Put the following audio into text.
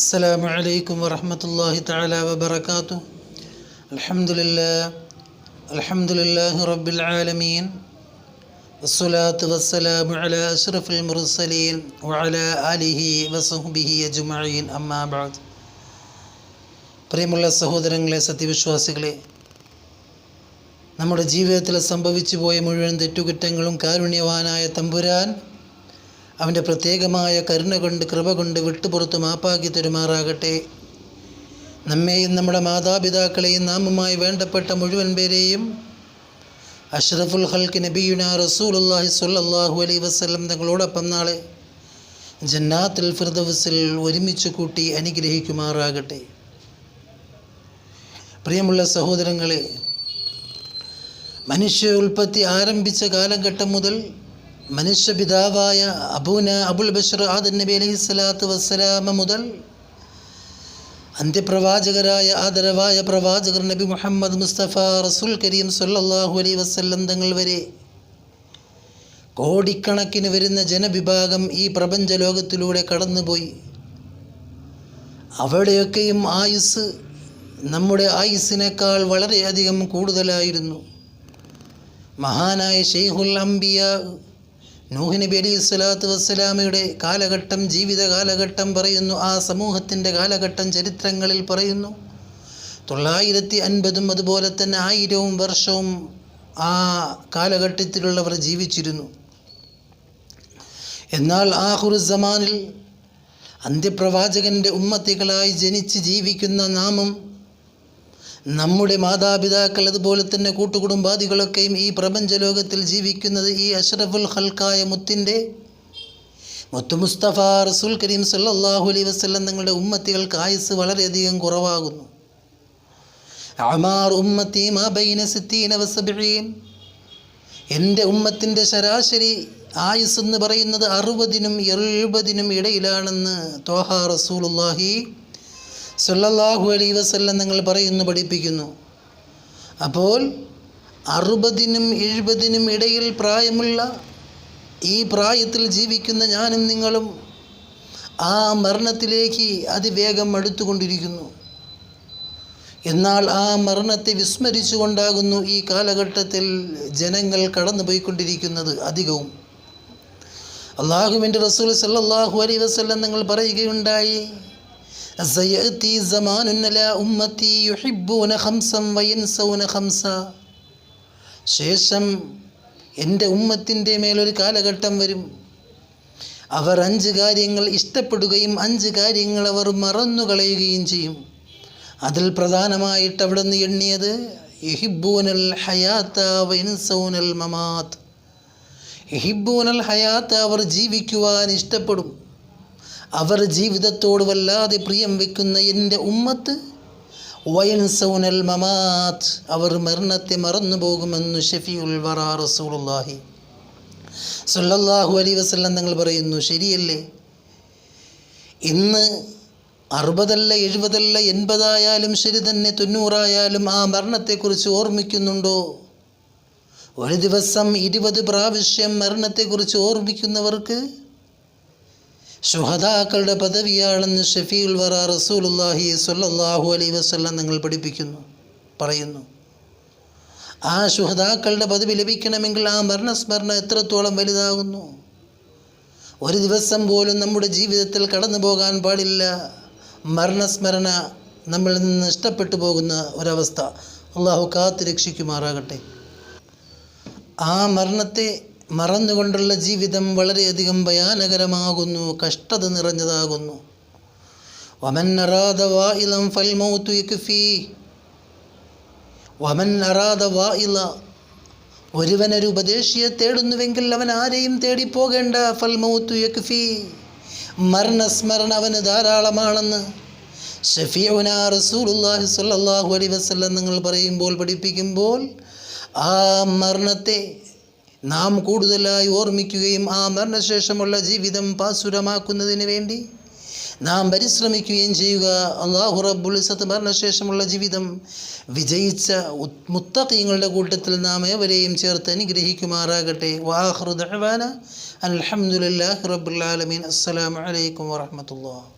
السلام عليكم ورحمة الله تعالى وبركاته. الحمد لله رب العالمين والصلاة والسلام على أشرف المرسلين وعلى آله وصحبه أجمعين أما بعد. പ്രിയമുള്ള സഹോദരങ്ങളെ, സത്യവിശ്വാസികളെ, നമ്മുടെ ജീവിതത്തിൽ സംഭവിച്ചു പോയ മുഴുവൻ തെറ്റുകുറ്റങ്ങളും കാരുണ്യവാനായ തമ്പുരാൻ അവൻ്റെ പ്രത്യേകമായ കരുണ കൊണ്ട്, കൃപ കൊണ്ട് വിട്ടുപുറത്ത് മാപ്പാക്കി തരുമാറാകട്ടെ. നമ്മെയും നമ്മുടെ മാതാപിതാക്കളെയും നാമുമായി വേണ്ടപ്പെട്ട മുഴുവൻ പേരെയും അഷ്റഫുൽ ഖൽഖ് നബിയുനാ റസൂലുള്ളാഹി സ്വല്ലല്ലാഹു അലൈഹി വസല്ലം തങ്ങളോടൊപ്പം നാളെ ജന്നാത്തുൽ ഫിർദൗസിൽ ഒരുമിച്ച് കൂട്ടി അനുഗ്രഹിക്കുമാറാകട്ടെ. പ്രിയമുള്ള സഹോദരങ്ങളെ, മനുഷ്യ ഉൽപ്പത്തി ആരംഭിച്ച കാലഘട്ടം മുതൽ മനുഷ്യപിതാവായ അബുൽ ബഷർ ആദം നബി അലൈഹി സ്വലാത്തു വസ്സലാമ മുതൽ അന്ത്യപ്രവാചകരായ ആദരവായ പ്രവാചകർ നബി മുഹമ്മദ് മുസ്തഫ റസൂൽ കരീം സല്ലല്ലാഹു അലൈഹി വസല്ലം തങ്ങൾ വരെ കോടിക്കണക്കിന് വരുന്ന ജനവിഭാഗം ഈ പ്രപഞ്ച ലോകത്തിലൂടെ കടന്നുപോയി. അവിടെയൊക്കെയും ആയുസ് നമ്മുടെ ആയുസ്സിനേക്കാൾ വളരെയധികം കൂടുതലായിരുന്നു. മഹാനായ ശൈഖുൽ അംബിയ നൂഹ് നബി അലൈഹി സ്വലാത്തു വസ്സലാമയുടെ കാലഘട്ടം, ജീവിത കാലഘട്ടം പറയുന്നു. ആ സമൂഹത്തിൻ്റെ കാലഘട്ടം ചരിത്രങ്ങളിൽ പറയുന്നു 950 അതുപോലെ തന്നെ 1000 വർഷവും ആ കാലഘട്ടത്തിലുള്ളവർ ജീവിച്ചിരുന്നു. എന്നാൽ ആഖിറുസ്സമാനിൽ അന്ത്യപ്രവാചകൻ്റെ ഉമ്മത്തികളായി ജനിച്ച് ജീവിക്കുന്ന നാമും നമ്മുടെ മാതാപിതാക്കൾ അതുപോലെ തന്നെ കൂട്ടുകുടുംബാദികളൊക്കെയും ഈ പ്രപഞ്ചലോകത്തിൽ ജീവിക്കുന്നത് ഈ അഷ്റഫുൽ ഖൽഖായ മുത്ത് മുസ്തഫ റസൂൽ കരീം സല്ലല്ലാഹു അലൈഹി വസല്ലം തങ്ങളുടെ ഉമ്മത്തികൾക്ക് ആയുസ് വളരെയധികം കുറവാകുന്നു. അമാർ ഉമ്മത്തി മാ ബൈന 60 വ 70. എൻ്റെ ഉമ്മത്തിൻ്റെ ശരാശരി ആയുസ് എന്ന് പറയുന്നത് 60നും 70നും ഇടയിലാണെന്ന് ത്വാഹ റസൂലുള്ളാഹി സല്ലല്ലാഹു അലൈഹി വസല്ലം നിങ്ങൾ പറയുന്നു, പഠിപ്പിക്കുന്നു. അപ്പോൾ 60നും 70നും ഇടയിൽ പ്രായമുള്ള ഈ പ്രായത്തിൽ ജീവിക്കുന്ന ഞാനും നിങ്ങളും ആ മരണത്തിലേക്ക് അതിവേഗം അടുത്തുകൊണ്ടിരിക്കുന്നു. എന്നാൽ ആ മരണത്തെ വിസ്മരിച്ചുകൊണ്ടാകുന്നു ഈ കാലഘട്ടത്തിൽ ജനങ്ങൾ കടന്നുപോയിക്കൊണ്ടിരിക്കുന്നത് അധികവും. അല്ലാഹുവിൻ്റെ റസൂൽ സല്ലല്ലാഹു അലൈഹി വസല്ലം നിങ്ങൾ പറയുകയുണ്ടായി, സയഅതി സമാനുൻ ലാ ഉമ്മത്തി യുഹിബ്ബൂന ഖംസൻ വയൻസൗന ഖംസ. ശേഷം എൻ്റെ ഉമ്മത്തിൻ്റെ മേലൊരു കാലഘട്ടം വരും, അവർ 5 കാര്യങ്ങൾ ഇഷ്ടപ്പെടുകയും 5 കാര്യങ്ങൾ അവർ മറന്നുകളയുകയും ചെയ്യും. അതിൽ പ്രധാനമായിട്ട് അവിടെ നിന്ന് എണ്ണിയത് യുഹിബ്ബൂനൽ ഹയാത്ത വയൻസൗനൽ മമാത്ത്. യുഹിബ്ബൂനൽ ഹയാത്ത, അവർ ജീവിക്കുവാൻ ഇഷ്ടപ്പെടും. അവർ ജീവിതത്തോട് വല്ലാതെ പ്രിയം വയ്ക്കുന്ന എൻ്റെ ഉമ്മത്ത് വയൻസൗനൽ മമാത്ത്, അവർ മരണത്തെ മറന്നു പോകുമെന്ന് ഷഫീഉൽ വറാ റസൂലുള്ളാഹി സ്വല്ലല്ലാഹു അലൈഹി വസല്ലം തങ്ങൾ പറയുന്നു. ശരിയല്ലേ? ഇന്ന് 60 അല്ല 70 അല്ല 80 ആയാലും ശരി തന്നെ, 90 ആയാലും ആ മരണത്തെക്കുറിച്ച് ഓർമ്മിക്കുന്നുണ്ടോ? ഒരു ദിവസം 20 പ്രാവശ്യം മരണത്തെക്കുറിച്ച് ഓർമ്മിക്കുന്നവർക്ക് ശുഹദാക്കളുടെ പദവിയാണെന്ന് ഷഫീഉൽ വറാ റസൂലുള്ളാഹി സ്വല്ലല്ലാഹു അലൈഹി വസല്ലം നിങ്ങൾ പറയുന്നു. ആ ശുഹദാക്കളുടെ പദവി ലഭിക്കണമെങ്കിൽ ആ മരണസ്മരണ എത്രത്തോളം വലുതാകുന്നു. ഒരു ദിവസം പോലും നമ്മുടെ ജീവിതത്തിൽ കടന്നു പോകാൻ പാടില്ല മരണസ്മരണ നമ്മളിൽ നിന്ന് നഷ്ടപ്പെട്ടു പോകുന്ന ഒരവസ്ഥ. അള്ളാഹു കാത്ത് രക്ഷിക്കുമാറാകട്ടെ. ആ മരണത്തെ മറന്നുകൊണ്ടുള്ള ജീവിതം വളരെയധികം ഭയാനകരമാകുന്നു, കഷ്ടത നിറഞ്ഞതാകുന്നു. വമൻ അറാദ വാഇലൻ ഫൽമൗതു യക്ഫി. വമൻ അറാദ വാഇല, ഒരുവനൊരു ഉപദേശിയെ തേടുന്നുവെങ്കിൽ അവൻ ആരെയും തേടിപ്പോകേണ്ട. ഫൽമൗതു യക്ഫി, മരണസ്മരണ അവന് ധാരാളമാണെന്ന് ഷഫീഉനാ റസൂലുള്ളാഹി സ്വല്ലല്ലാഹു അലൈഹി വസല്ലം നിങ്ങൾ പറയുമ്പോൾ, പഠിപ്പിക്കുമ്പോൾ ആ മരണത്തെ നാം കൂടുതലായി ഓർമ്മിക്കുകയും ആ മരണശേഷമുള്ള ജീവിതം പാസുരമാക്കുന്നതിന് വേണ്ടി നാം പരിശ്രമിക്കുകയും ചെയ്യുക. അല്ലാഹു റബ്ബുൽ ഇസ്സത്ത് മരണശേഷമുള്ള ജീവിതം വിജയിച്ച മുത്തഖീങ്ങളുടെ കൂട്ടത്തിൽ നാം ഏവരെയും ചേർത്ത് അനുഗ്രഹിക്കുമാറാകട്ടെ. വആഖിറു ദഅവാന അൽഹംദുലില്ലാഹി റബ്ബിൽ ആലമീൻ. അസ്സലാമു അലൈക്കും വറഹ്മത്തുള്ളാഹി.